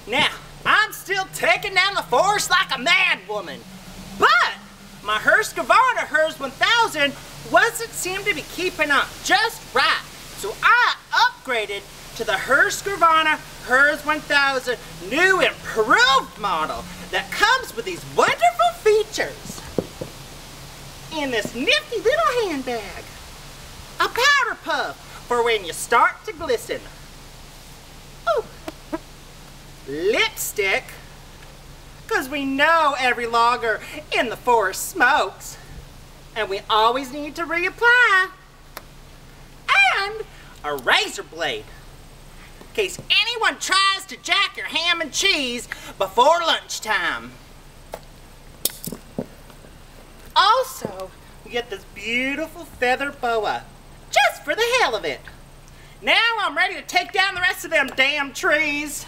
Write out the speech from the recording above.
Now, I'm still taking down the forest like a mad woman, but my Husqvarna Hers 1000 wasn't seem to be keeping up just right. So I upgraded to the Husqvarna Hers 1000 new improved model that comes with these wonderful features. In this nifty little handbag, a powder puff for when you start to glisten. Ooh. Lipstick, because we know every logger in the forest smokes, and we always need to reapply. And a razor blade, in case anyone tries to jack your ham and cheese before lunchtime. Also, we get this beautiful feather boa, just for the hell of it. Now I'm ready to take down the rest of them damn trees.